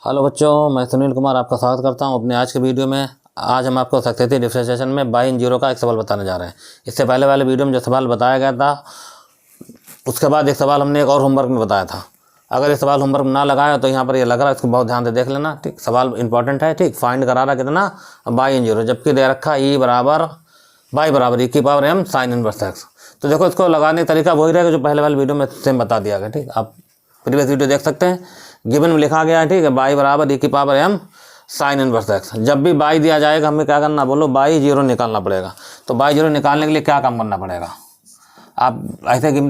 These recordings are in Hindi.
हेलो बच्चों, मैं सुनील कुमार आपका स्वागत करता हूं अपने आज के वीडियो में। आज हम आपको सक्सेसिव डिफरेंशिएशन में बाई इन जीरो का एक सवाल बताने जा रहे हैं। इससे पहले वाले वीडियो में जो सवाल बताया गया था उसके बाद एक सवाल हमने एक और होमवर्क में बताया था। अगर ये सवाल होमवर्क में ना लगाया तो यहाँ पर ये लग रहा है, इसको बहुत ध्यान से देख लेना। ठीक, सवाल इंपॉर्टेंट है। ठीक, फाइंड करा रहा कितना, बाई इन जीरो, जबकि दे रखा ई बराबर बाई बराबर ई की power m sine inverse x. तो देखो, इसको लगाने का तरीका वही रहेगा जो पहले वाले वीडियो में सेम बता दिया गया। ठीक, आप प्रीवियस वीडियो देख सकते हैं। गिवन में लिखा गया है, ठीक है, बाई बराबर ई की power m sine inverse x. जब भी बाई दिया जाएगा हमें क्या करना, बोलो, बाई जीरो निकालना पड़ेगा। तो बाई जीरो निकालने के लिए क्या काम करना पड़ेगा, आप ऐसे गिव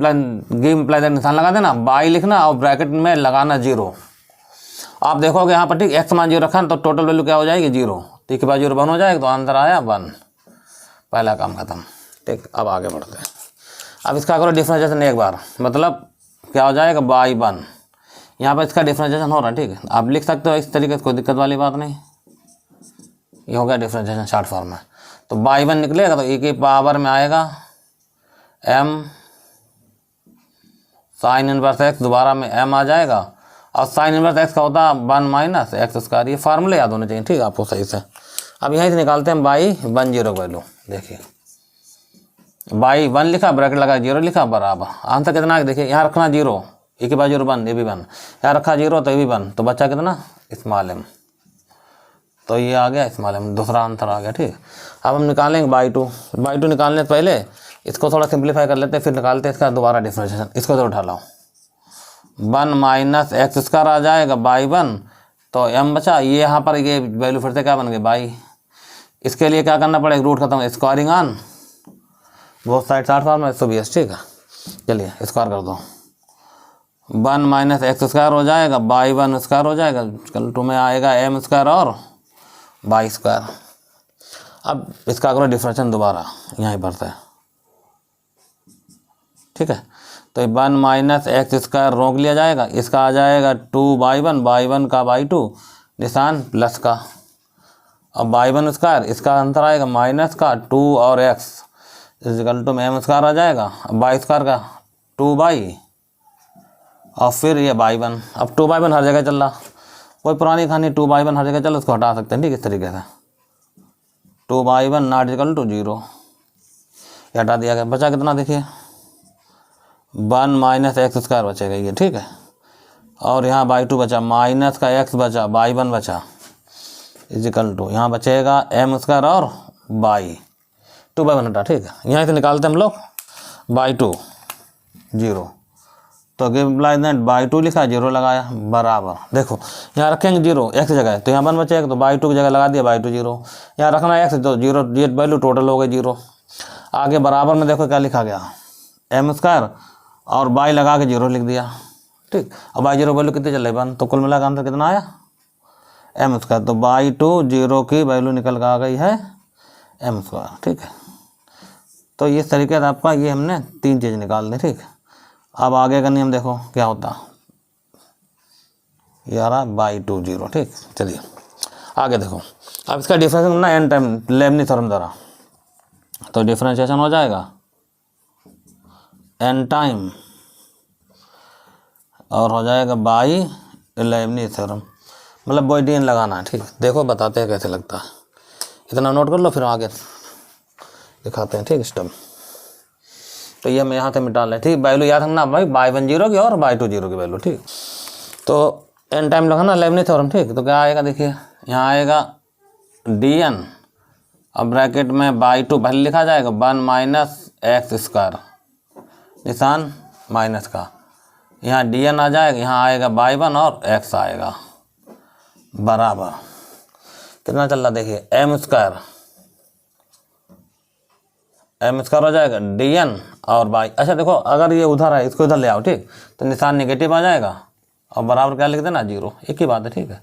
इम्प्लाई दैट निशान लगा देना, बाई लिखना और ब्रैकेट में लगाना जीरो। आप देखोगे यहाँ पर, ठीक, एक्स मान जीरो रखा तो टोटल वैल्यू क्या हो जाएगी, जीरो। तो के बाद जीरो वन हो जाएगा, तो आंसर आया वन। पहला काम खत्म। ठीक, अब आगे बढ़ते हैं। अब इसका करो डिफरेंशिएशन एक बार, मतलब क्या हो जाएगा, बाई वन। यहाँ पर इसका डिफरेंशिएशन हो रहा है। ठीक है, आप लिख सकते हो इस तरीके से, कोई दिक्कत वाली बात नहीं। ये हो गया डिफरेंशिएशन शॉर्ट फॉर्म में। तो बाई वन निकलेगा तो ई की पावर में आएगा एम साइन इनवर्स एक्स, दोबारा में एम आ जाएगा। और साइन इनवर्स एक्स का होता है वन माइनस एक्स स्क्वायर। ये फार्मूले याद होने चाहिए, ठीक है, आपको सही से। अब यहीं से निकालते हैं बाई वन जीरो वैल्यू। देखिए, बाई वन लिखा, ब्रैकेट लगा, जीरो लिखा, बराबर। आंसर कितना है देखिए, यहाँ रखना जीरो, ए के बाद जीरो वन, ये भी वन, यहाँ रखा जीरो तो ये भी वन, तो बच्चा कितना, स्मॉल एम। तो ये आ गया स्मॉल एम, दूसरा आंसर आ गया। ठीक, अब हम निकालेंगे बाई टू। बाई टू निकालने से पहले इसको थोड़ा सिंप्लीफाई कर लेते हैं, फिर निकालते हैं इसका दोबारा डिफरेंशिएशन। इसको तो उठा लो, वन माइनस एक्स स्क्वायर आ जाएगा बाई वन, तो एम बचा। ये यहाँ पर ये वैल्यू फिर से क्या बन गई, बाई। इसके लिए क्या करना पड़ेगा, रूट खत्म, स्क्वायरिंग ऑन बहुत साइड साठ फॉर्म है 120। ठीक है, चलिए स्क्वायर कर दो, वन माइनस एक्स स्क्वायर हो जाएगा, बाई वन स्क्वायर हो जाएगा, कल टू में आएगा एम स्क्वायर और बाई स्क्वायर। अब इसका करो डिफरेंशिएशन दोबारा, यहाँ भरता है। ठीक है, तो वन माइनस एक्स स्क्वायर रोक लिया जाएगा, इसका आ जाएगा टू बाई वन का बाई टू, निशान प्लस का। अब बाई वन स्क्वायर, इसका आंसर आएगा माइनस का टू और एक्स इक्वल टू में एम स्क्वायर आ जाएगा। अब बाई स्क्वायर का टू बाई और फिर ये बाई वन। अब टू बाई वन हर जगह चल रहा, कोई पुरानी कहानी, टू बाई वन हर जगह चल, उसको हटा सकते हैं। ठीक, इस तरीके से two y one not equal to zero, ये हटा दिया गया। बचा कितना देखिए, वन माइनस एक्स स्क्वायर बचेगा ये। ठीक है, और यहाँ बाई टू बचा, माइनस का एक्स बचा, बाई वन बचा, इक्वल टू यहाँ बचेगा एम स्क्वायर और बाई टू बाई वन हटा। ठीक है, यहाँ से निकालते हैं हम लोग बाई टू जीरो, तो give imply that by two लिखा, जीरो लगाया, बराबर। देखो यहाँ रखेंगे जीरो एक्स जगह, तो यहाँ वन बचेगा, तो बाई टू की जगह लगा दिया बाई टू जीरो, यहाँ रखना एक्स, तो जीरो, ये वैल्यू टोटल हो गई जीरो। आगे बराबर में देखो क्या लिखा गया, एम स्क्वायर और बाई लगा के जीरो लिख दिया। ठीक, अब बाई जीरो वैल्यू कितनी चल रही, वन, तो कुल मिला के आंसर कितना आया, एम स्क्वायर। तो बाई टू जीरो की वैल्यू निकल के आ गई है एम स्क्वायर। ठीक है, तो इस तरीके से आपका ये हमने तीन चीज़ निकाल दी। ठीक, अब आगे का नियम देखो क्या होता, ये आ रहा बाई टू जीरो। ठीक, चलिए आगे देखो। अब इसका डिफरेंशिएशन ना एन टाइम लेबनिज़ थ्योरम द्वारा, तो डिफरेंशिएशन हो जाएगा एन टाइम और हो जाएगा बाई लेबनिज़ थ्योरम, मतलब बोइडियन लगाना है। ठीक, देखो बताते हैं कैसे लगता है, इतना नोट कर लो, फिर आगे दिखाते हैं। ठीक, स्टेप। तो ये हम यहाँ से मिटा लें। ठीक, वैल्यू याद रखना भाई, बाई वन जीरो की और बाई टू जीरो की वैल्यू। ठीक, तो एन टाइम लगाना लेबनिज़ थ्योरम। ठीक, तो क्या आएगा देखिए, यहाँ आएगा डी एन, अब ब्रैकेट में बाई टू पहले लिखा जाएगा, वन माइनस एक्स स्क्वायर, निशान माइनस का, यहाँ डी एन आ जाएगा, यहाँ आएगा बाई वन और एक्स आएगा, बराबर। कितना चल रहा देखिए, एम स्क्वायर, एम स्क्वायर हो जाएगा डी एन और बाई। अच्छा देखो, अगर ये उधर है इसको इधर ले आओ। ठीक, तो निशान नेगेटिव आ जाएगा और बराबर क्या लिख देना, जीरो, एक ही बात है। ठीक है,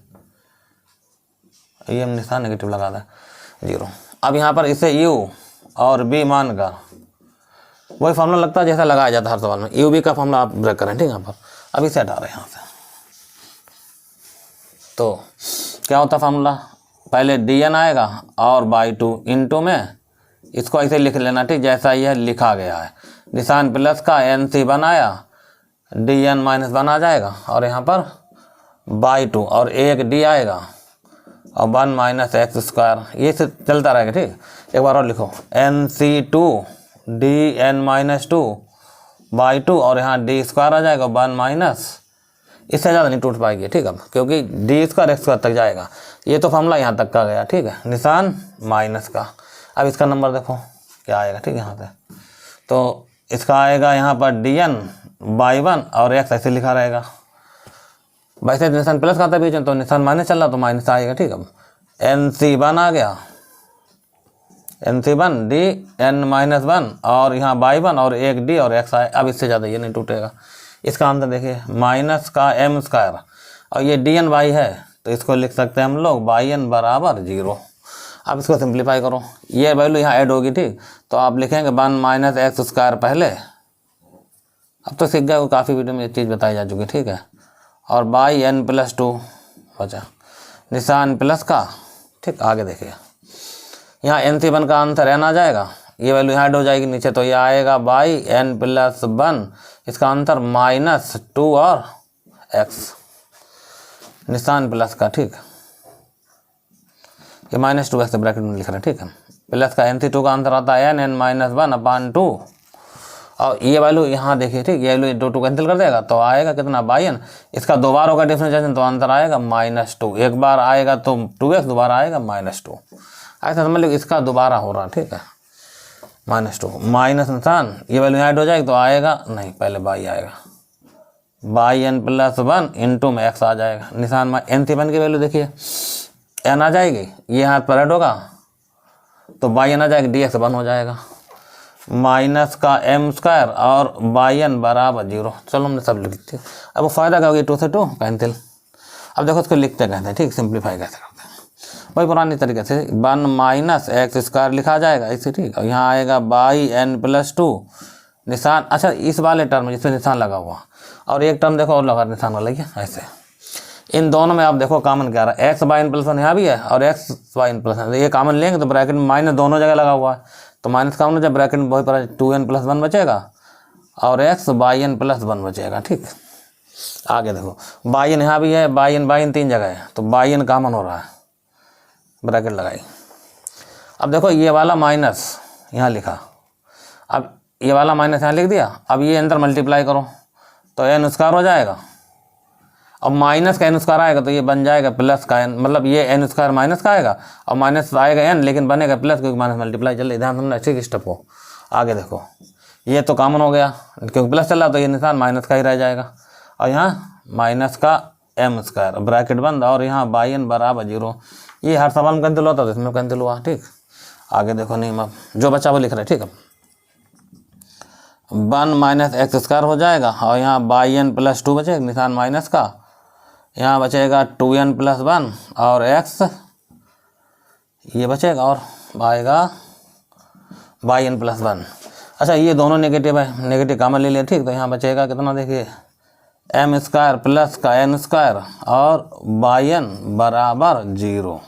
ये हम निशान नेगेटिव लगा दें, जीरो। अब यहाँ पर इसे यू और बी मान का वही फॉर्मूला लगता है जैसा लगाया जाता है हर सवाल में, यू बी का फॉर्मूला आप ब्रेक करें। ठीक, यहाँ पर अब इसे हटा रहे हैं यहाँ से, तो क्या होता फॉर्मूला, पहले डी एन आएगा और बाई टू इंटू में इसको ऐसे लिख लेना। ठीक, जैसा यह लिखा गया है, निशान प्लस का, एन सी वन आया, डी एन माइनस वन आ जाएगा, और यहाँ पर बाई 2 और एक डी आएगा और 1 माइनस एक्स स्क्वायर, ये चलता रहेगा। ठीक, एक बार और लिखो NC2 DN-2 बाई 2 और यहाँ डी स्क्वायर आ जाएगा 1 माइनस, इससे ज़्यादा नहीं टूट पाएगी। ठीक है, क्योंकि डी स्क्वायर एक्स स्क्वायर तक जाएगा। ये तो फॉर्मूला यहाँ तक का गया। ठीक है, निशान माइनस का। अब इसका नंबर देखो क्या आएगा। ठीक है, यहाँ से तो इसका आएगा यहाँ पर DN/1 और एक्स ऐसे लिखा रहेगा। वैसे निशान प्लस का था बीच में, तो निशान माइनस चल रहा तो माइनस आएगा। ठीक है, NC1 आ गया, NC1 DN-1 और यहाँ बाई 1 और एक डी और एक्स आए। अब इससे ज़्यादा ये नहीं टूटेगा। इसका आंसर देखिए माइनस का m स्क्वायर और ये DN बाई है तो इसको लिख सकते हैं हम लोग बाई n बराबर 0। अब इसको सिंप्लीफाई करो, ये वैल्यू यहाँ ऐड होगी। ठीक, तो आप लिखेंगे 1 माइनस एक्स स्क्वायर पहले, अब तो सीख गए, वो काफ़ी वीडियो में ये चीज़ बताई जा चुकी। ठीक है, और बाई n+2 बचा, निशान प्लस का। ठीक, आगे देखिए यहाँ NC1 का आंसर n आ जाएगा, ये वैल्यू यहाँ ऐड हो जाएगी नीचे, तो ये आएगा बाई n+1, इसका आंसर -2 और x, निशान प्लस का। ठीक, ये -2x ब्रैकेट में लिख रहे हैं। ठीक है, प्लस का NC2 का आंसर आता है n(n-1/2) और ये वैल्यू यहाँ देखिए। ठीक, ये वैल्यू 2 कैंसिल कर देगा तो आएगा कितना बाई n, इसका 2 बार होगा डिफरेंशिएशन तो आंसर आएगा -2, एक बार आएगा तो 2x, दोबारा आएगा -2, ऐसा समझ लो इसका दोबारा हो रहा। ठीक है, -2 माइनस निशान, ये वैल्यू ऐड हो जाएगी तो आएगा नहीं, पहले बाई आएगा, बाई n+1 इंटू में x आ जाएगा। निशान में NC1 की वैल्यू देखिए n आ जाएगी, ये हाथ पर ऐड होगा तो बाई n आ जाएगी, dx 1 हो जाएगा, माइनस का m स्क्वायर और बाई n बराबर 0। चलो हमने सब लिख दिया। अब वो फ़ायदा क्या होगी, 2 से 2 कैंसिल। अब देखो इसको लिखते कहते हैं। ठीक, सिंप्लीफाई कैसे करते हैं वही पुरानी तरीके से, 1 माइनस एक्स स्क्वायर लिखा जाएगा ऐसे। ठीक, और यहाँ आएगा बाई n+2 निशान, अच्छा इस वाले टर्म जिसमें निशान लगा हुआ, और एक टर्म देखो और लगा निशान वाला है ऐसे। इन दोनों में आप देखो कॉमन क्या रहा है, x/n+1 यहाँ भी है और x/n+1, ये कॉमन लेंगे तो ब्रैकेट में माइनस दोनों जगह लगा हुआ है, तो माइनस कॉमन हो जाए, ब्रैकेट में वही पर 2n+1 बचेगा और x/n+1 बचेगा। ठीक, आगे देखो बाई n यहाँ भी है, बाई n 3 जगह है, तो बाई n कॉमन हो रहा है, ब्रैकेट लगाई। अब देखो ये वाला माइनस यहाँ लिखा, अब ये वाला माइनस यहाँ लिख दिया, अब ये अंदर मल्टीप्लाई करो तो n स्क्वायर हो जाएगा, अब माइनस का n स्क्वायर आएगा तो ये बन जाएगा प्लस का n, मतलब ये n स्क्वायर माइनस का आएगा और माइनस आएगा n, लेकिन बनेगा प्लस क्योंकि माइनस मल्टीप्लाई चल रही। ध्यान समझना ठीक स्टेप हो। आगे देखो ये तो कॉमन हो गया क्योंकि प्लस चल रहा तो ये निशान माइनस का ही रह जाएगा, और यहाँ माइनस का m स्क्वायर ब्रैकेट बंद और यहाँ बाई n बराबर 0। ये हर सवाल में कैंसिल होता तो इसमें कैंसिल हुआ। ठीक, आगे देखो नहीं, अब जो बच्चा वो लिख रहे। ठीक है, 1 माइनस एक्स स्क्वायर हो जाएगा और यहाँ बाई n+2 बचेगा, निशान माइनस का, यहाँ बचेगा 2n+1 और x ये बचेगा और आएगा बाई n+1। अच्छा ये दोनों नेगेटिव है, नेगेटिव कॉमन ले लिया। ठीक, तो यहाँ बचेगा कितना देखिए m स्क्वायर प्लस का n स्क्वायर और बाई n बराबर 0।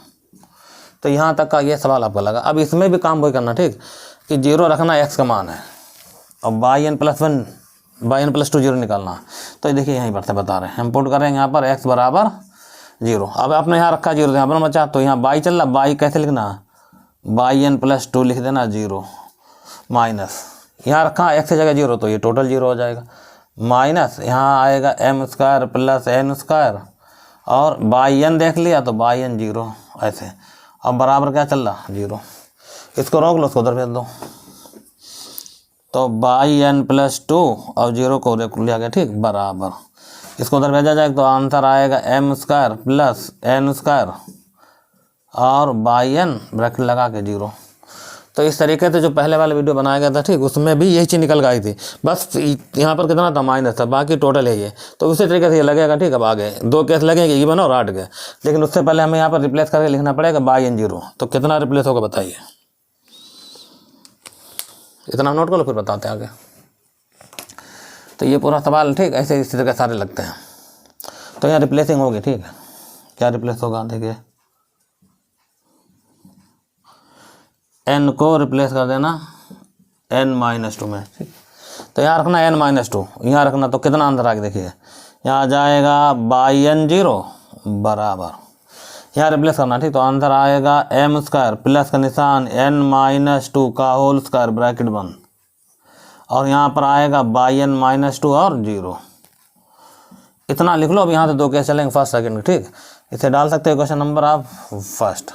तो यहाँ तक का ये सवाल आपका लगा। अब इसमें भी काम वही करना, ठीक, कि 0 रखना x का मान है और बाई n+1 बाई n+2 0 निकालना। तो देखिए यहीं पर से बता रहे हैं, हम पुट करेंगे यहाँ पर x बराबर 0। अब आपने यहाँ रखा 0 यहाँ पर बचा, तो यहाँ बाई चल रहा, बाई कैसे लिखना, बाई n+2 लिख देना 0 माइनस यहाँ रखा x की जगह 0 तो ये टोटल 0 हो जाएगा, माइनस यहाँ आएगा m square plus n square और बाई n देख लिया तो बाई n 0 ऐसे। अब बराबर क्या चल रहा 0, इसको रोक लो, उसको उधर भेज दो, तो बाई n+2 और 0 को रोक लिया गया। ठीक, बराबर इसको उधर भेजा जाएगा तो आंसर आएगा m square plus n square और बाई n ब्रैकेट लगा के 0। तो इस तरीके से जो पहले वाला वीडियो बनाया गया था, ठीक, उसमें भी यही चीज़ निकल गई थी, बस यहाँ पर कितना था माइनस था, बाकी टोटल है ये। तो उसी तरीके से ये लगेगा। ठीक, अब आगे 2 केस लगेंगे, इवन और 8 के, लेकिन उससे पहले हमें यहाँ पर रिप्लेस करके लिखना पड़ेगा बाई n 0। तो कितना रिप्लेस होगा बताइए, इतना नोट करो फिर बताते हैं आगे। तो ये पूरा सवाल, ठीक, ऐसे इसी तरह सारे लगते हैं। तो यहाँ रिप्लेसिंग होगी। ठीक है, क्या रिप्लेस होगा देखिए, n को रिप्लेस कर देना n-2 में। ठीक, तो यहाँ रखना n-2, यहाँ रखना, तो कितना आंसर आ गया देखिए यहाँ आ जाएगा बाई एन 0 बराबर, यहाँ रिप्लेस करना, ठीक। तो आंसर आएगा एम स्क्वायर प्लस का निशान n-2 का होल स्क्वायर ब्रैकेट बंद, और यहाँ पर आएगा बाई n-2 और 0। इतना लिख लो। अब यहाँ से 2 केस चलेंगे, फर्स्ट सेकंड, ठीक। इसे डाल सकते हो क्वेश्चन नंबर आप फर्स्ट।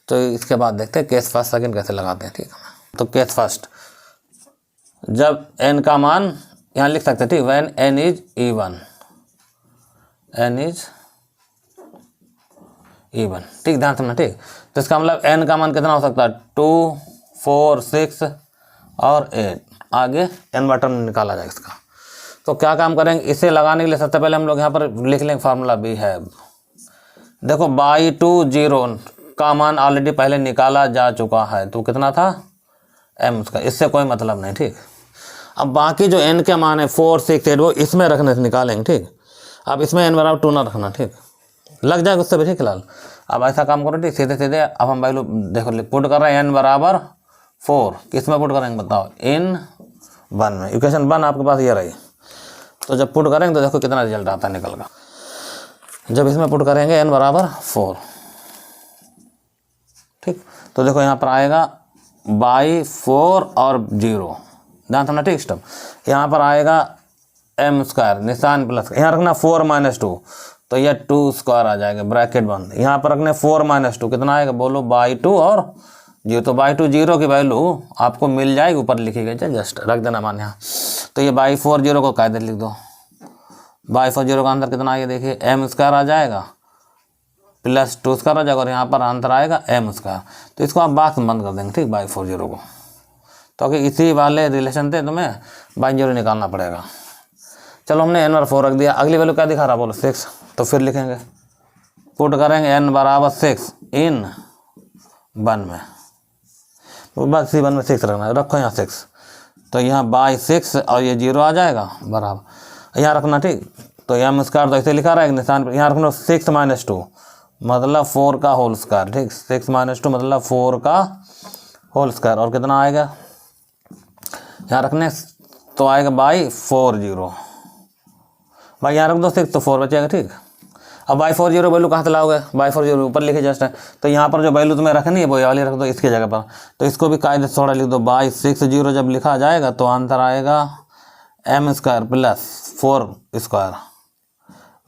तो इसके बाद देखते हैं केस फर्स्ट सेकंड कैसे लगाते हैं, ठीक। तो केस फर्स्ट, जब n का मान यहाँ लिख सकते हैं, ठीक, when n is even, n is even, ठीक, ध्यान समझना, ठीक। तो इसका मतलब n का मान कितना हो सकता है, 2, 4, 6 और 8, आगे n बटन निकाला जाए इसका। तो क्या काम करेंगे, इसे लगाने के लिए सबसे पहले हम लोग यहाँ पर लिख लेंगे फार्मूला बी है। देखो बाई 2 0 का मान ऑलरेडी पहले निकाला जा चुका है, तो कितना था m उसका, इससे कोई मतलब नहीं, ठीक। अब बाकी जो n के मान है 4, 6, 8 वो इसमें रखने से निकालेंगे, ठीक। अब इसमें n बराबर 2 ना रखना, ठीक, लग जाएगा उससे भी, ठीक। फिलहाल अब ऐसा काम करो, ठीक, सीधे सीधे अब हम वैल्यू देखो पुट कर रहे हैं n बराबर 4, किस में पुट करेंगे बताओ, इन 1 में। इक्वेशन 1 आपके पास ये रही। तो जब पुट करेंगे तो देखो कितना रिजल्ट आता है निकल का। जब इसमें पुट करेंगे n बराबर 4, ठीक, तो देखो यहाँ पर आएगा बाई 4 और 0, ध्यान समझना, ठीक। स्टेप यहाँ पर आएगा m स्क्वायर निशान प्लस, यहाँ रखना 4 - 2, तो यह 2 स्क्वायर आ जाएगा ब्रैकेट बंद। यहाँ पर रखने 4 - 2 कितना आएगा बोलो, बाई 2 और 0। तो बाई 2 0 की वैल्यू आपको मिल जाएगी, ऊपर लिखी गई, जस्ट रख देना मान यहाँ। तो ये बाई 4 0 को कायदे लिख दो। बाई 4 0 का आंसर कितना आएगा देखिए, m स्क्वायर आ जाएगा प्लस 2 स्क्वायर आ जाएगा, और यहाँ पर आंसर आएगा m स्क्वायर। तो इसको आप बॉक्स बंद कर देंगे, ठीक, बाई 4 0 को। तो कि इसी वाले रिलेशन से तुम्हें बाई 0 निकालना पड़ेगा। चलो हमने n और 4 रख दिया, अगली वैल्यू क्या दिखा रहा बोलो 6। तो फिर लिखेंगे, पुट करेंगे n बराबर 6 इन 1 में, तो बस इसी 1 में 6 रखना है, रखो यहाँ 6। तो यहाँ बाई 6 और ये 0 आ जाएगा बराबर, यहाँ रखना, ठीक। तो m स्क्वायर तो ऐसे लिखा रहा है निशान, यहाँ रखना 6 - 2 मतलब 4 का होल स्क्वायर, ठीक। 6 - 2 मतलब 4 का होल स्क्वायर, और कितना आएगा यहाँ रखने, तो आएगा बाई 4 0। भाई यहाँ रख दो 6, तो 4 बचेगा, ठीक। अब बाई 4 0 वैल्यू कहाँ से लाओगे, बाई 4 0 ऊपर लिखे जस्ट है। तो यहाँ पर जो वैल्यू तुम्हें रखनी है वो ये वाली रख दो इसकी जगह पर। तो इसको भी कायदे से थोड़ा लिख दो, बाई 6 0 जब लिखा जाएगा तो आंसर आएगा m square plus 4 square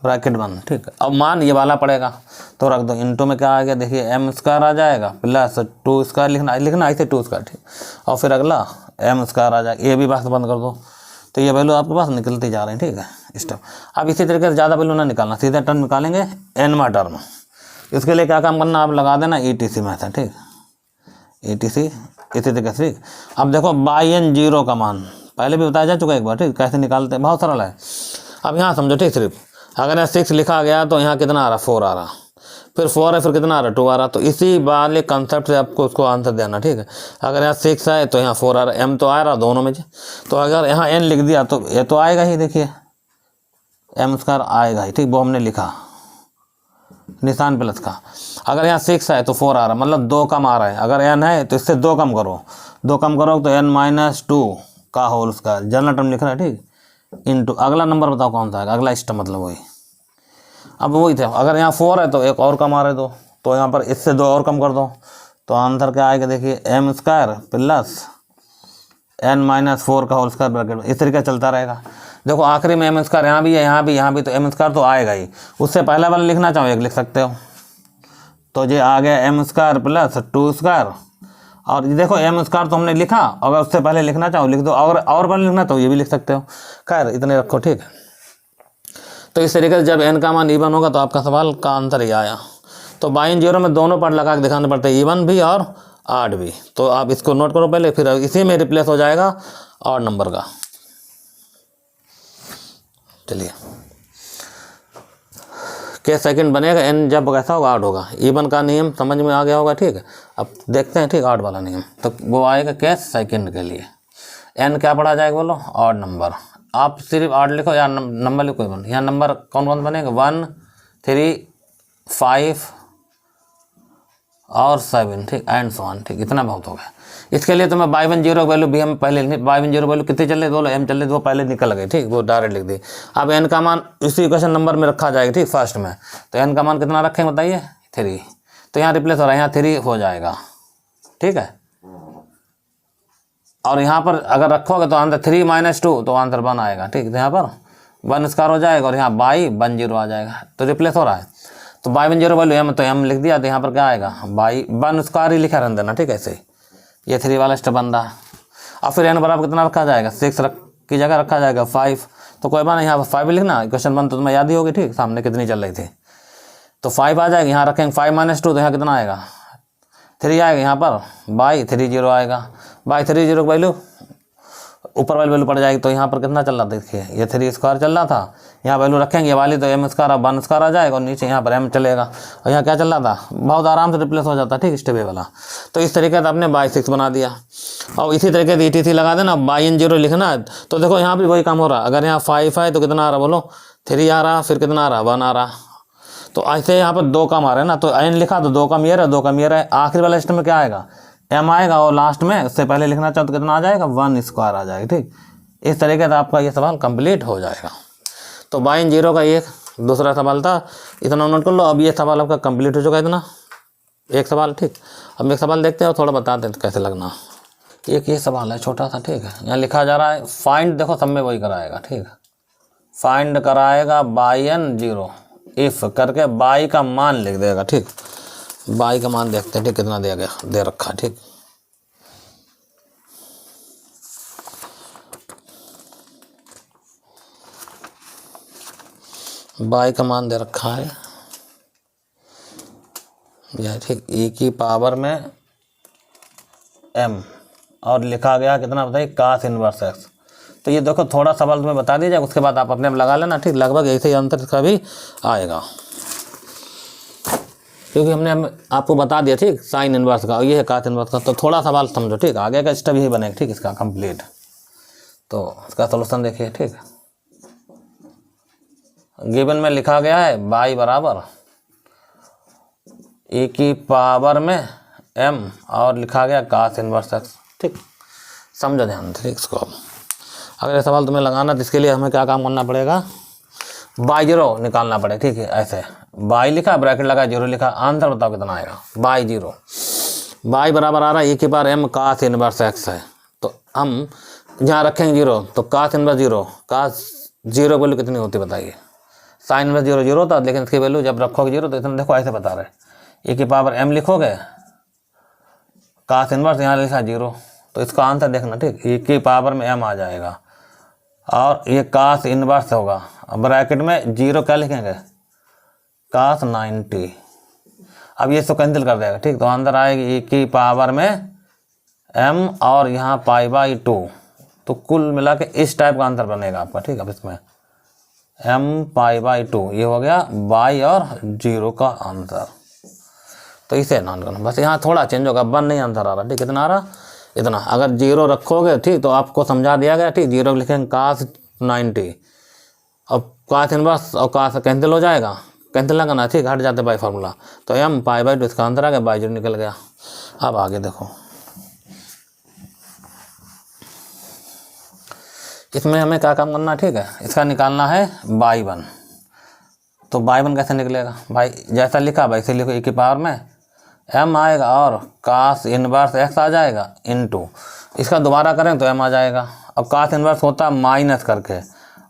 bracket बंद, ठीक। अब मान ये वाला पड़ेगा तो रख दो, इनटू में क्या आ गया देखिए, m स्क्वायर आ जाएगा प्लस 2 स्क्वायर लिखना ऐसे 2 स्क्वायर, ठीक। और फिर अगला m स्क्वायर आ जाएगा, ये भी बॉक्स बंद कर दो। तो ये वैल्यू आपके पास निकलती जा रही है, ठीक है स्टेप। अब इसी तरीके से ज़्यादा वैल्यू ना निकालना, सीधे टर्म निकालेंगे nवां टर्म। इसके लिए क्या काम करना, आप लगा देना ETC मेथड, ठीक, ETC इसी तरीके से, ठीक। अब देखो बाई n 0 का मान पहले भी बताया जा चुका है एक बार, ठीक, कैसे निकालते हैं, बहुत सरल है। अब यहाँ समझो, ठीक, सिर्फ अगर यहाँ 6 लिखा गया तो यहाँ कितना आ रहा, 4 आ रहा, फिर 4 है, फिर कितना आ रहा, 2 आ रहा। तो इसी वाले कंसेप्ट से आपको उसको आंसर देना, ठीक है। अगर यहाँ 6 है तो यहाँ 4 आ रहा, m तो आ रहा दोनों में, तो अगर यहाँ n लिख दिया तो ये तो आएगा ही, देखिए m स्क्वायर आएगा ही, ठीक, वो हमने लिखा निशान प्लस का। अगर यहाँ 6 है तो 4 आ रहा, मतलब 2 कम आ रहा है। अगर n है तो इससे 2 कम करो, 2 कम करो तो n - 2 का होल स्क्वायर, जनरल टर्म लिख रहा है, ठीक, इनटू अगला नंबर बताओ कौन सा है, अगला स्टेप मतलब वही। अब वही थे, अगर यहाँ 4 है तो एक और कम आ रहे दो, तो यहाँ पर इससे 2 और कम कर दो, तो आंसर क्या आएगा देखिए, m स्क्वायर प्लस n - 4 का होल स्क्वायर ब्रैकेट, इस तरीके चलता रहेगा। देखो आखिरी में m स्क्वायर यहाँ भी है, यहाँ भी, तो m स्क्वायर तो आएगा ही। उससे पहला वाला लिखना चाहो एक लिख सकते हो, तो ये आ गया m स्क्वायर प्लस 2 स्क्वायर, और देखो m स्क्वायर तो हमने लिखा, अगर उससे पहले लिखना चाहो लिख दो, और पहले लिखना तो ये भी लिख सकते हो। खैर इतने रखो, ठीक है। तो इस तरीके से जब n का मान इवन होगा तो आपका सवाल का आंसर ही आया। तो बाई n 0 में दोनों पार्ट लगा के दिखाने पड़ते हैं, इवन भी और आड भी। तो आप इसको नोट करो पहले, फिर इसी में रिप्लेस हो जाएगा ऑड नंबर का। चलिए के सेकंड बनेगा n जब कैसा होगा, आड होगा। इवन का नियम समझ में आ गया होगा, ठीक है। अब देखते हैं, ठीक, आड वाला नियम। तो वो आएगा के सेकंड के लिए n क्या पढ़ा जाएगा बोलो, ऑड नंबर। आप सिर्फ आड लिखो या नंबर लिखो, कोई बन, यहाँ नंबर कौन कौन बनेगा, 1 3 5 और 7, ठीक, एंड सो ऑन, ठीक, इतना बहुत हो गया। इसके लिए तो मैं y1 0 वैल्यू भी हम पहले y1 0 वैल्यू कितने चल रहे, बोलो m चल रहे, वो पहले निकल गए, ठीक, वो डायरेक्ट लिख दी। अब n का मान इसी इक्वेशन नंबर में रखा जाएगा, ठीक, फर्स्ट में। तो n का मान कितना रखेंगे बताइए, 3। तो यहाँ रिप्लेस हो रहा है, यहाँ 3 हो जाएगा, ठीक है। और यहाँ पर अगर रखोगे तो आंसर 3 - 2 तो आंसर 1 आएगा, ठीक। तो यहाँ पर 1 स्क्वायर हो जाएगा और यहाँ y1 0 आ जाएगा, तो रिप्लेस हो रहा है। तो y1 0 वैल्यू m, तो m लिख दिया, तो यहाँ पर क्या आएगा, y1 स्क्वायर ही लिखा रहने देना, ठीक है, ऐसे ये 3 वाला स्टेप बन रहा है। और फिर n बराबर कितना रखा जाएगा, 6 की जगह रखा जाएगा 5। तो कोई बात नहीं, यहाँ पर 5 लिखना, क्वेश्चन 1 तो तुम्हें याद ही होगी, ठीक, सामने कितनी चल रही थी। तो 5 आ जाएगा, यहाँ रखेंगे 5 - 2 तो यहाँ कितना आएगा, 3 आएगा, यहाँ पर y3 0 आएगा। y3 0 वैल्यू ऊपर वाली वैल्यू पड़ जाएगी, तो यहाँ पर कितना चल रहा था, देखिए ये 3 स्क्वायर चल रहा था, यहाँ वैल्यू रखेंगे ये वाली तो m स्क्वायर, 1 स्क्वायर आ जाएगा और नीचे यहाँ पर m चलेगा। और यहाँ क्या चल रहा था, बहुत आराम से रिप्लेस हो जाता है, ठीक, स्टेप वाला। तो इस तरीके से आपने y6 बना दिया। और इसी तरीके से ETC लगा देना, y n 0 लिखना है। तो देखो यहाँ भी वही काम हो रहा है, अगर यहाँ 5 है तो कितना आ रहा, बोलो 3 आ रहा, फिर कितना आ रहा, 1 आ रहा। तो ऐसे यहाँ पर 2 कम आ रहे हैं ना, तो n लिखा तो 2 कम ये रहा, 2 कम ये रहा। आखिरी वाला स्टेप में क्या आएगा, m आएगा, और लास्ट में उससे पहले लिखना चाहो तो कितना आ जाएगा, 1 स्क्वायर आ जाएगा, ठीक। इस तरीके से आपका ये सवाल कंप्लीट हो जाएगा। तो y n 0 का एक दूसरा सवाल था, इतना नोट कर लो। अब ये सवाल आपका कंप्लीट हो चुका है, इतना एक सवाल, ठीक। अब एक सवाल देखते हैं और थोड़ा बताते हैं कैसे लगना। एक ये सवाल है छोटा सा, ठीक है, यहाँ लिखा जा रहा है फाइंड, देखो सब में वही कराएगा, ठीक है, फाइंड कराएगा y n 0 इफ करके y का मान लिख देगा, ठीक। y का मान देखते हैं, ठीक, कितना दिया गया, दे रखा, ठीक। y का मान दे रखा है यह, ठीक, e की पावर में m और लिखा गया कितना बताइए, cos इनवर्स x। तो ये देखो थोड़ा सवाल तुम्हें बता दिया जाए, उसके बाद आप अपने आप लगा लेना, ठीक, लगभग ऐसे ही आंसर इसका भी आएगा, क्योंकि हमने आपको बता दिया, ठीक, साइन इनवर्स का और ये है cos इनवर्स का। तो थोड़ा सवाल समझो, ठीक, आगे का स्टेप यही बनेगा, ठीक, इसका कंप्लीट। तो इसका सोल्यूशन देखिए, ठीक, गिवन में लिखा गया है y बराबर e की पावर में m और लिखा गया cos इनवर्स x, ठीक, समझो ध्यान से, ठीक। इसको अगर ये सवाल तुम्हें लगाना तो इसके लिए हमें क्या काम करना पड़ेगा, y0 निकालना पड़ेगा, ठीक है, ऐसे y लिखा, ब्रैकेट लगा, 0 लिखा, आंसर बताओ कितना आएगा, y0। y बराबर आ रहा है e की power m cos inverse x है, तो हम यहाँ रखेंगे 0, तो cos इनवर्स 0, cos 0 वैल्यू कितनी होती बताइए, साइन इनवर्स 0 0 था, लेकिन इसकी वैल्यू जब रखोगे 0 तो इतना देखो ऐसे बता रहे, e की पावर m लिखोगे, cos इनवर्स यहाँ लिखा 0, तो इसका आंसर देखना, ठीक, e की पावर में m आ जाएगा और ये cos इनवर्स होगा, ब्रैकेट में 0 क्या लिखेंगे, cos 90। अब ये इसको कैंसिल कर देगा, ठीक, तो आंसर आएगी e की पावर में m और यहाँ π/2। तो कुल मिला के इस टाइप का आंसर बनेगा आपका, ठीक। अब इसमें m π/2 ये हो गया y और 0 का आंसर। तो इसे नॉन करना, बस यहाँ थोड़ा चेंज होगा, 1 नहीं आंसर आ रहा, ठीक, कितना आ रहा, इतना। अगर 0 रखोगे, ठीक, तो आपको समझा दिया गया, ठीक, 0 लिखेंगे cos 90 और cos इनवर्स और cos कैंसिल हो जाएगा, कैंसिल ना करना, ठीक, हट जाते बाई फार्मूला। तो m π/2 इसका आंसर आ गया, y0 निकल गया। अब आगे देखो, इसमें हमें क्या काम करना है, ठीक है, इसका निकालना है y1। तो y1 कैसे निकलेगा भाई, जैसा लिखा वैसे लिखो, e की पावर में m आएगा और cos इनवर्स x आ जाएगा इनटू, इसका दोबारा करें तो m आ जाएगा। अब cos इनवर्स होता है माइनस करके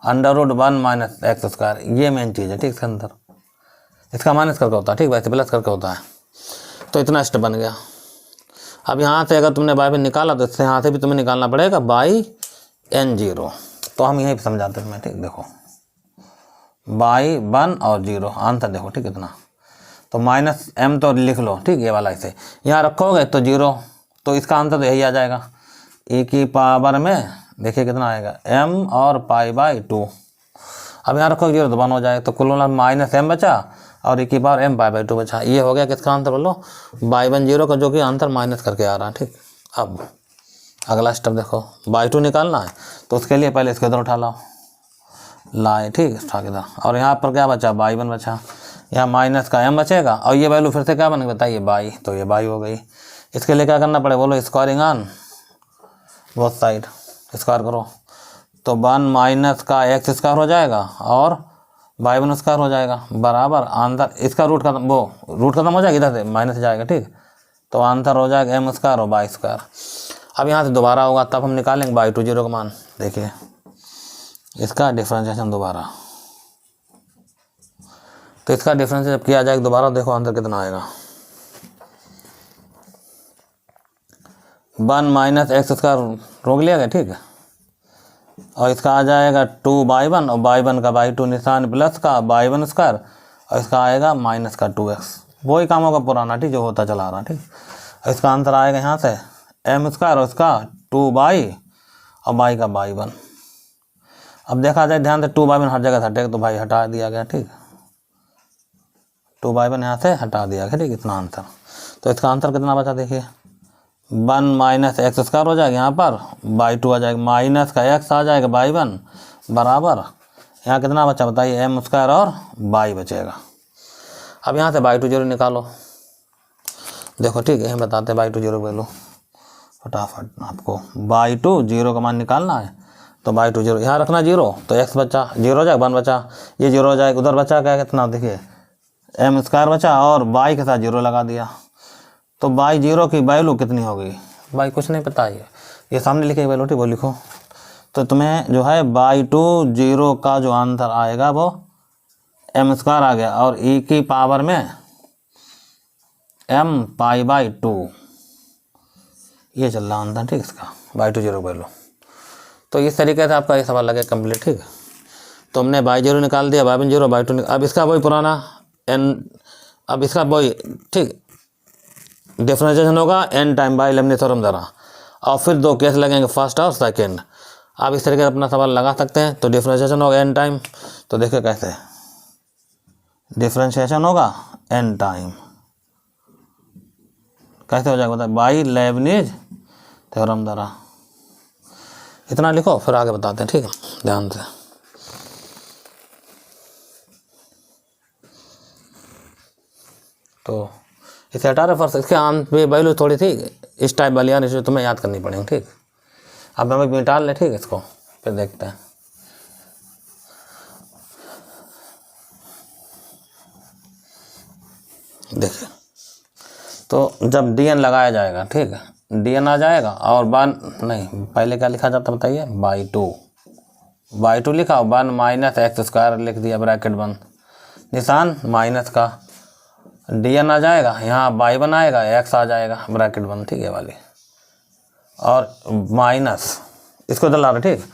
√1 - x स्क्वायर, ये मेन चीज़ है, ठीक, इसके अंदर इसका माइनस करके होता है, ठीक, वैसे प्लस करके होता है। तो इतना स्टेप बन गया। अब यहाँ से अगर तुमने y1 निकाला तो इससे यहाँ से भी तुम्हें निकालना पड़ेगा y n 0। तो हम यहीं पर समझाते हैं, ठीक, देखो y1 और 0 आंसर देखो, ठीक, इतना। तो -m तो लिख लो, ठीक, ये वाला ऐसे यहाँ रखोगे तो 0, तो इसका आंसर तो यही आ जाएगा, e की पावर में देखिए कितना आएगा m और π/2। अब यहाँ रखोगे 0 तो 1 हो जाएगा, तो कुल मिला -m बचा और e की पावर m π/2 बचा। ये हो गया किसका आंसर बोलो, y1 0 का, जो कि आंसर माइनस करके आ रहा है, ठीक। अब अगला स्टेप देखो, y2 निकालना है, तो उसके लिए पहले इसको इधर उठा लाओ, लाए, ठीक, उठा के इधर, और यहाँ पर क्या बचा, y1 बचा। यहाँ माइनस का m बचेगा और ये वैल्यू फिर से क्या बनेगी बताइए बाई, तो ये बाई हो गई। इसके लिए क्या करना पड़ेगा बोलो, squaring on both side, square करो तो 1 माइनस का एक्स स्क्वायर हो जाएगा और बाई वन स्क्वायर हो जाएगा बराबर आंसर। इसका रूट खत्म, वो रूट खत्म हो जाएगा, इधर से माइनस जाएगा ठीक, तो आंसर हो जाएगा m स्क्वायर और बाई स्क्वायर। अब यहाँ से दोबारा होगा तब हम निकालेंगे बाई टू जीरो का मान। देखिए इसका डिफ्रेंशिएशन दोबारा, तो इसका डिफरेंस जब किया जाएगा दोबारा, देखो आंसर कितना आएगा 1 माइनस एक्स स्क्वायर रोक लिया गया ठीक है, और इसका आ जाएगा 2 बाई वन और बाई वन का बाई टू निशान प्लस का बाई वन स्क्वायर और इसका आएगा माइनस का 2x। वही काम होगा पुराना ठीक, जो होता चला रहा ठीक। और इसका आंसर आएगा यहाँ से m स्क्वायर और इसका 2 बाई और बाई का बाई वन। अब देखा जाए ध्यान से 2 बाई वन हर जगह हटेगा तो भाई हटा दिया गया ठीक, 2 बाई वन यहाँ से हटा दिया गया ठीक, इतना आंसर। तो इसका आंसर कितना बचा देखिए 1 माइनस एक्स स्क्वायर हो जाएगा, यहाँ पर बाई टू आ जाएगा, माइनस का x आ जाएगा बाई वन बराबर यहाँ कितना बचा बताइए m स्क्वायर और बाई बचेगा। अब यहाँ से बाई टू जीरो निकालो, देखो ठीक है बताते हैं बाई टू जीरो वैल्यू फटाफट आपको। बाई टू जीरो का मान निकालना है तो बाई टू जीरो यहाँ रखना जीरो, तो x बचा जीरो हो जाएगा 1 बचा, ये जीरो हो जाएगा, उधर बचा क्या कितना देखिए m स्क्वायर बचा और बाई के साथ जीरो लगा दिया, तो बाई जीरो की वैल्यू कितनी हो गई बाई कुछ नहीं पता है, ये सामने लिखे वैल्यू ठीक वो लिखो। तो तुम्हें जो है बाई टू जीरो का जो आंसर आएगा वो m स्क्वायर आ गया और e की पावर में m पाई बाई टू, ये चल रहा आंसर ठीक इसका बाई टू जीरो वैल्यू। तो इस तरीके से आपका ये सवाल लगे कंप्लीट ठीक। तो हमने बाई जीरो निकाल दिया, by one zero by two, अब इसका वही पुराना n, अब इसका वही ठीक डिफरेंशिएशन होगा n टाइम बाई लेबनिज़ थ्योरम द्वारा, और फिर दो केस लगेंगे फर्स्ट और सेकंड। आप इस तरीके से अपना सवाल लगा सकते हैं। तो डिफरेंशिएशन होगा n टाइम, तो देखिए कैसे डिफरेंशिएशन होगा n टाइम, कैसे हो जाएगा बताए बाई लेबनिज़ थ्योरम द्वारा। इतना लिखो फिर आगे बताते हैं ठीक है ध्यान से। तो इसे हटा रहे फर्स्ट, इसके आंसर पे वैल्यू थोड़ी थी इस टाइप वाली यार, इसे तुम्हें याद करनी पड़ेगी ठीक। अब हम मिटा लें ठीक इसको, फिर देखते हैं। देखिए तो जब dn लगाया जाएगा ठीक है, dn आ जाएगा और नहीं पहले क्या लिखा जाता बताइए बाई टू लिखा और 1 माइनस एक्स स्क्वायर लिख दिया ब्रैकेट बंद, निशान माइनस का, dn आ जाएगा यहाँ बाई वन आएगा x आ जाएगा ब्रैकेट बंद ठीक है वाली, और माइनस इसको डला रहे ठीक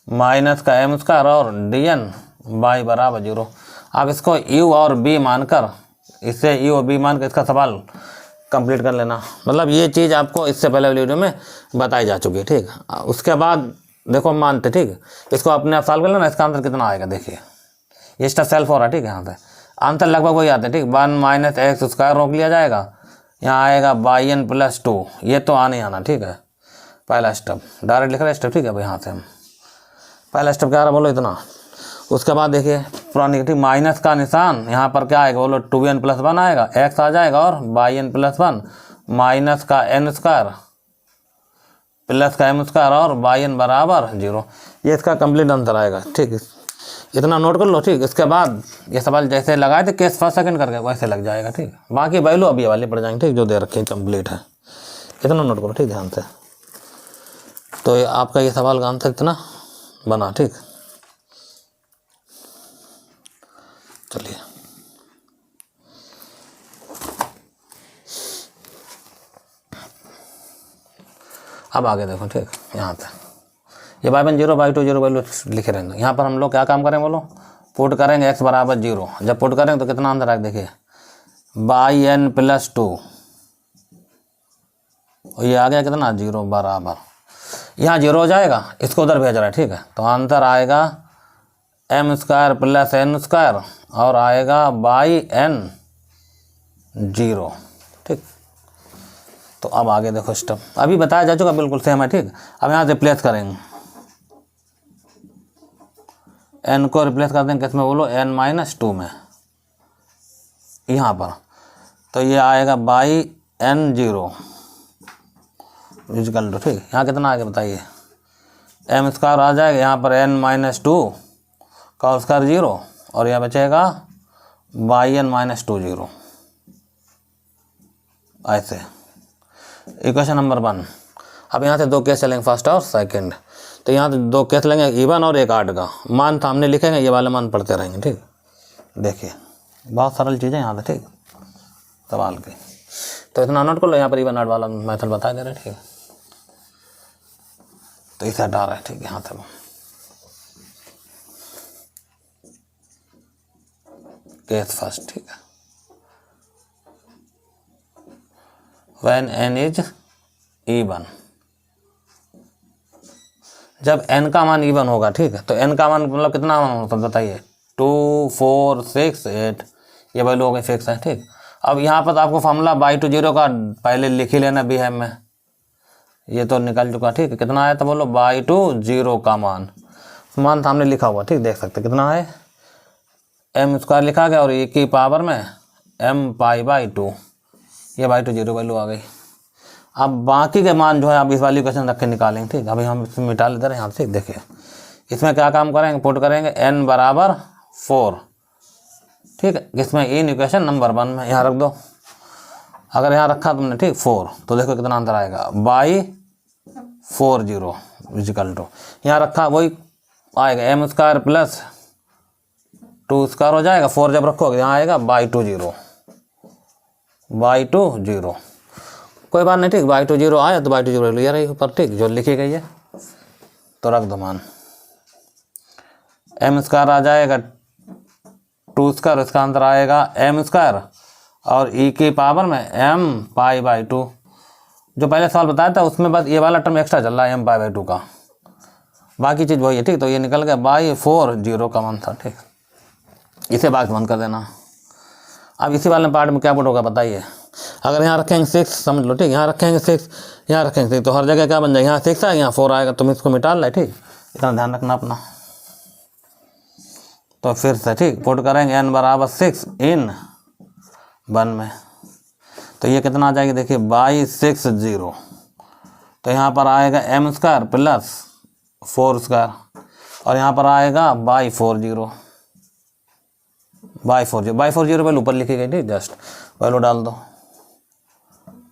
माइनस का m स्क्वायर और dn बाई बराबर जीरो। अब इसको u और b मानकर, इससे u और b मानकर इसका सवाल कंप्लीट कर लेना। मतलब ये चीज़ आपको इससे पहले वाली वीडियो में बताई जा चुकी है ठीक। उसके बाद देखो मानते ठीक, इसको अपने आप सॉल्व कर लेना, इसका आंसर कितना आएगा देखिए, ये इसका सेल्फ हो रहा है ठीक है। यहाँ से आंसर लगभग वही आता है ठीक, 1 माइनस एक्स स्क्वायर रोक लिया जाएगा, यहाँ आएगा बाई n प्लस टू, ये तो आने आना ठीक है। पहला स्टेप डायरेक्ट लिख रहे स्टेप ठीक है भाई, यहाँ से हम पहला स्टेप क्या आ रहा बोलो इतना। उसके बाद देखिए पुरानी ठीक माइनस का निशान, यहाँ पर क्या आएगा बोलो 2n प्लस वन आएगा, x आ जाएगा और by n plus one minus का n स्क्वायर प्लस का m स्क्वायर और बाई n बराबर जीरो, ये इसका कंप्लीट आंसर आएगा ठीक। इतना नोट कर लो ठीक। इसके बाद ये सवाल जैसे लगाए थे केस फर्स्ट सेकंड करके वैसे लग जाएगा ठीक। बाकी वैल्यू अभी वाले पड़ जाएंगे ठीक, जो दे रखे कंप्लीट है, इतना नोट करो ठीक ध्यान से। तो आपका ये सवाल का आंसर इतना बना ठीक। चलिए अब आगे देखो ठीक, यहाँ पे ये by one zero by two zero value लिखे रहेंगे। यहाँ पर हम लोग क्या काम करें बोलो, पुट करेंगे x बराबर जीरो। जब पुट करेंगे तो कितना आंसर आएगा देखिए बाई n प्लस टू, और ये आ गया कितना जीरो बराबर, यहाँ जीरो हो जाएगा, इसको उधर भेज रहा है ठीक है। तो आंसर आएगा m square plus n square और आएगा बाई n जीरो ठीक। तो अब आगे देखो स्टेप अभी बताया जा चुका बिल्कुल सेम है ठीक। अब यहाँ से रिप्लेस करेंगे, n को रिप्लेस कर देंगे किसमें बोलो n माइनस टू में, यहाँ पर, तो ये आएगा y n zero equal to, ठीक, यहाँ कितना आएगा बताइए, एम स्क्वायर आ जाएगा, यहाँ पर एन माइनस टू का होल स्क्वायर जीरो, और यह बचेगा y n minus two zero. ऐसे इक्वेशन नंबर 1। अब यहाँ से 2 केस चलेंगे, फर्स्ट और सेकंड। तो यहाँ से 2 केस लेंगे, इवन और एक आड का मान सामने लिखेंगे, ये वाले मान पढ़ते रहेंगे, ठीक। देखिए बहुत सरल चीज़ें यहाँ पे, ठीक, सवाल के। तो इतना नोट कर लो, यहाँ पर इवन आड वाला मेथड बता दे रहे, ठीक है। तो इसे हटा रहे, ठीक है, यहाँ तक केस फर्स्ट, ठीक है। व्हेन n इज इवन, जब n का मान इवन होगा, ठीक है, तो n का मान मतलब कितना मान होगा बताइए, 2 4 6 8, ये वैल्यू हो गई फिक्स है, ठीक। अब यहाँ पर आपको फॉर्मूला बाई टू जीरो का पहले लिख ही लेना भी है में, ये तो निकल चुका, ठीक है। कितना आया था बोलो, बाई टू जीरो का मान सामने लिखा हुआ, ठीक, देख सकते कितना है, एम स्क्वायर लिखा गया और e की पावर में m पाई बाई टू, ये बाई टू जीरो वैल्यू आ गई। अब बाकी के मान जो है आप इस वाली क्वेश्चन रख के निकालेंगे, ठीक। अभी हम इसमें मिटा लेते हैं यहाँ से, देखिए इसमें क्या काम करेंगे, पुट करेंगे n बराबर 4, ठीक है, इसमें इन इक्वेशन नंबर 1 में यहाँ रख दो। अगर यहाँ रखा तुमने, ठीक, 4, तो देखो कितना अंतर आएगा, बाई 4 जीरो इक्वल टू, यहाँ रखा वही आएगा एम स्क्वायर प्लस 2 स्क्वायर हो जाएगा, 4 जब रखोगे यहाँ आएगा by two zero, by two zero, कोई बात नहीं, ठीक, बाई टू जीरो आया तो बाई टू जीरो ले रही ऊपर, ठीक, जो लिखी गई है, तो रख दो मान। एम स्क्वायर आ जाएगा 2 स्क्वायर, इसका आंसर आएगा एम स्क्वायर, और ई की पावर में एम पाई बाई टू, जो पहले सवाल बताया था उसमें बस ये वाला टर्म एक्स्ट्रा चल रहा है एम पाई बाई टू का, बाकी चीज़ वही है, ठीक। तो ये निकल गया बाई 4 जीरो का मान था, ठीक। इसे बात बंद कर देना। अब इसी वाले पार्ट में क्या पुट होगा बताइए, अगर यहाँ रखेंगे 6, समझ लो, ठीक, यहाँ रखेंगे 6, यहाँ रखेंगे 6, तो हर जगह क्या बन जाएगा, यहाँ 6 आएगा, यहाँ 4 आएगा, तुम इसको मिटा लें, ठीक, इतना ध्यान रखना अपना। तो फिर से, ठीक, पुट करेंगे n बराबर 6 इन 1 में, तो ये कितना आ जाएगी देखिए, बाई 6 जीरो, तो यहाँ पर आएगा एम स्क्वायर प्लस 4 स्क्वायर, और यहाँ पर आएगा by 4 zero, by 4 zero value ऊपर लिखी गई, ठीक, जस्ट वैल्यू डाल दो,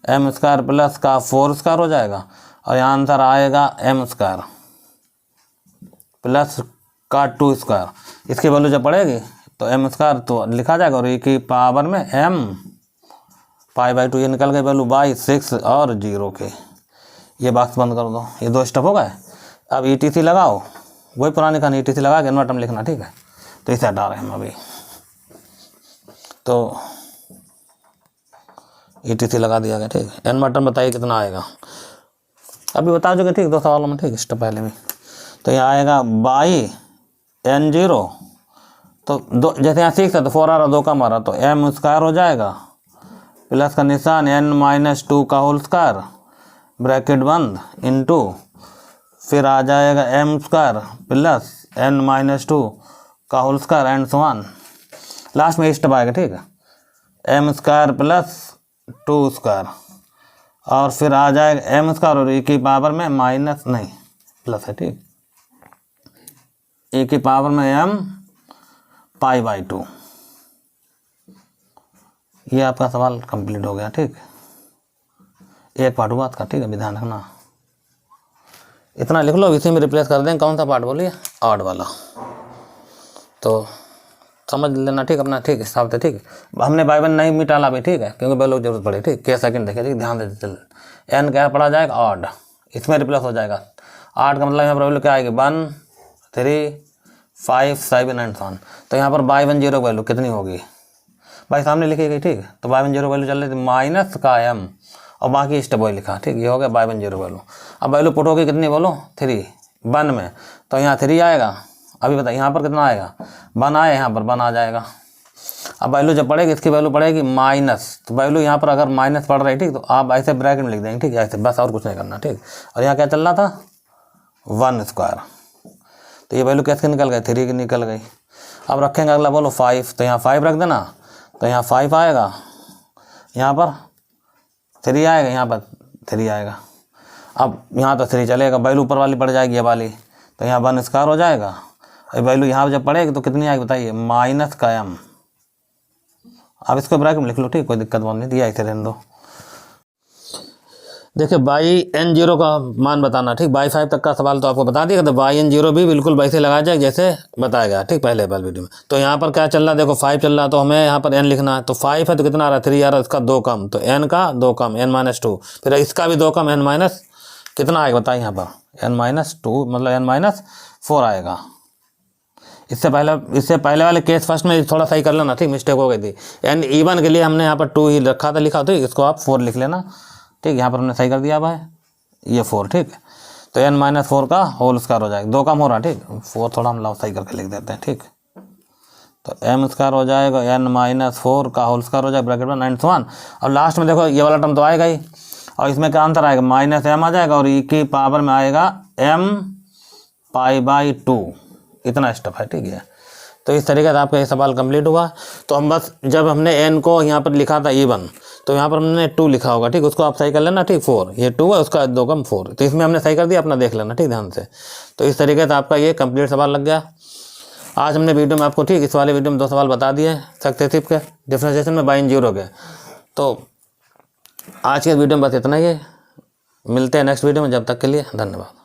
एम स्क्वायर प्लस का 4 स्क्वायर हो जाएगा, और यहाँ आंसर आएगा एम स्क्वायर प्लस का 2 स्क्वायर, इसकी वैल्यू जब पड़ेगी तो एम स्क्वायर तो लिखा जाएगा, और e की पावर में m पाई बाई टू, ये निकल गई वैल्यू बाई 6 और जीरो के। ये बॉक्स बंद कर दो, ये 2 स्टेप हो गए। अब ETC लगाओ, वही पुरानी कहानी, ETC लगा के इन्वर्टम लिखना, ठीक है। तो इसे हटा रहे हैं हम अभी, तो ETC लगा दिया गया, ठीक है। इन्वर्टम बताइए कितना आएगा, अभी बता दोगे, ठीक, 2 सवालों में, ठीक, स्टेप पहले में। तो ये आएगा बाई n जीरो, तो 2 जैसे यहाँ 6 है तो 4 आ रहा, 2 कम आ रहा, तो m स्क्वायर हो जाएगा प्लस का निशान n माइनस 2 का होल स्क्वायर ब्रैकेट बंद इनटू, फिर आ जाएगा m square plus n minus 2 का whole square and so on, last में स्टेप आएगा, ठीक है, m स्क्वायर प्लस 2 स्क्वायर, और फिर आ जाएगा m स्क्वायर और e की पावर में माइनस नहीं प्लस है, ठीक, e की पावर में m पाई बाई टू। ये आपका सवाल कंप्लीट हो गया, ठीक। एक पार्ट हुआ था, ठीक है, ध्यान रखना, इतना लिख लो, इसी में रिप्लेस कर दें। कौन सा पार्ट बोलिए, ऑड वाला, तो समझ लेना, ठीक, अपना, ठीक, हिसाब से, ठीक। हमने बाई वन नहीं मिटाला भी, ठीक है, क्योंकि वैल्यू जरूरत पड़े, ठीक। के सेकंड देखे, ठीक, ध्यान देते चल, एन क्या पड़ा जाएगा ऑड, इसमें रिप्लेस हो जाएगा। ऑड का मतलब यहाँ पर वैल्यू क्या आएगी, 1 3 5 7 एंड सन। तो यहाँ पर बाई 1 जीरो वैल्यू कितनी होगी, भाई सामने लिखी गई, ठीक। तो बाई 1 जीरो वैल्यू चल रही थी माइनस का m, और बाकी स्टेप वही लिखा, ठीक। ये हो गया बाई 1 जीरो वैल्यू। अब वैल्यू पुट होगी कितनी बोलो, 3 1 में, तो यहाँ 3 आएगा। अभी बताइए यहाँ पर कितना आएगा, 1 आया, यहाँ पर 1 आ जाएगा। अब वैल्यू जब पड़ेगी, इसकी वैल्यू पड़ेगी माइनस, तो वैल्यू यहाँ पर अगर माइनस पड़ रही है, ठीक, तो आप ऐसे ब्रैकेट में लिख देंगे, ठीक, ऐसे, बस और कुछ नहीं करना, ठीक। और यहाँ क्या चल रहा था, 1 स्क्वायर, तो ये वैल्यू कैसे निकल गई, 3 की निकल गई। अब रखेंगे अगला बोलो 5, तो यहाँ 5 रख देना, तो यहाँ 5 आएगा, यहाँ पर 3 आएगा, यहाँ पर 3 आएगा। अब यहाँ तो 3 चलेगा, वैल्यू ऊपर वाली पड़ जाएगी ये वाली, तो यहाँ 1 स्क्वायर हो जाएगा। वैल्यू यहाँ जब पड़ेगी तो कितनी आएगी बताइए, माइनस का m। अब इसको ब्रैकेट में लिख लो, ठीक, कोई दिक्कत नहीं, दिया इसे रहने दो। देखिए बाई n0 का मान बताना, ठीक, बाई 5 तक का सवाल तो आपको बता दिया, तो बाई n0 भी बिल्कुल वैसे लगाया जाए जैसे बताया गया, ठीक, पहले वीडियो में। तो यहाँ पर क्या चल रहा है, देखो 5 चल रहा है, तो हमें यहाँ पर n लिखना है। तो 5 है तो कितना आ रहा है, 3 आ रहा है, इसका 2 कम, तो n का 2 कम, n-2, फिर इसका भी 2 कम, n- कितना आएगा बताइए यहाँ पर, n-2 मतलब n-4 आएगा। इससे पहले वाले केस फर्स्ट में थोड़ा सही कर लेना, ठीक, मिस्टेक हो गई थी। n इवन के लिए हमने यहाँ पर 2 ही रखा था, लिखा, तो इसको आप 4 लिख लेना, ठीक, यहाँ पर हमने सही कर दिया भाई, ये 4, ठीक। तो n-4 का होल स्क्वायर हो जाएगा, 2 कम हो रहा है, ठीक, 4 थोड़ा हम सही करके लिख देते हैं, ठीक। तो m स्क्वायर हो जाएगा, n-4 का होल स्क्वायर हो जाएगा, ब्रैकेट में 9 और लास्ट में देखो ये वाला टर्म तो आएगा ही, और इसमें क्या अंतर आएगा, -m आ जाएगा, और e की पावर में आएगा m π/2, इतना स्टेप है, ठीक है। तो इस तरीके से आपका ये सवाल कंप्लीट हुआ। तो हम बस जब हमने n को यहाँ पर लिखा था even, तो यहाँ पर हमने 2 लिखा होगा, ठीक, उसको आप सही कर लेना, ठीक, 4, ये 2 है, उसका 2 कम 4, तो इसमें हमने सही कर दिया, अपना देख लेना, ठीक, ध्यान से। तो इस तरीके से आपका ये कंप्लीट सवाल लग गया। आज हमने वीडियो में आपको, ठीक, इस वाले वीडियो में 2 सवाल बता दिए सक्सेसिव के, डिफरेंशिएशन में बाई n0 के। तो आज के वीडियो में बस इतना ही है, मिलते हैं नेक्स्ट वीडियो में, जब तक के लिए धन्यवाद।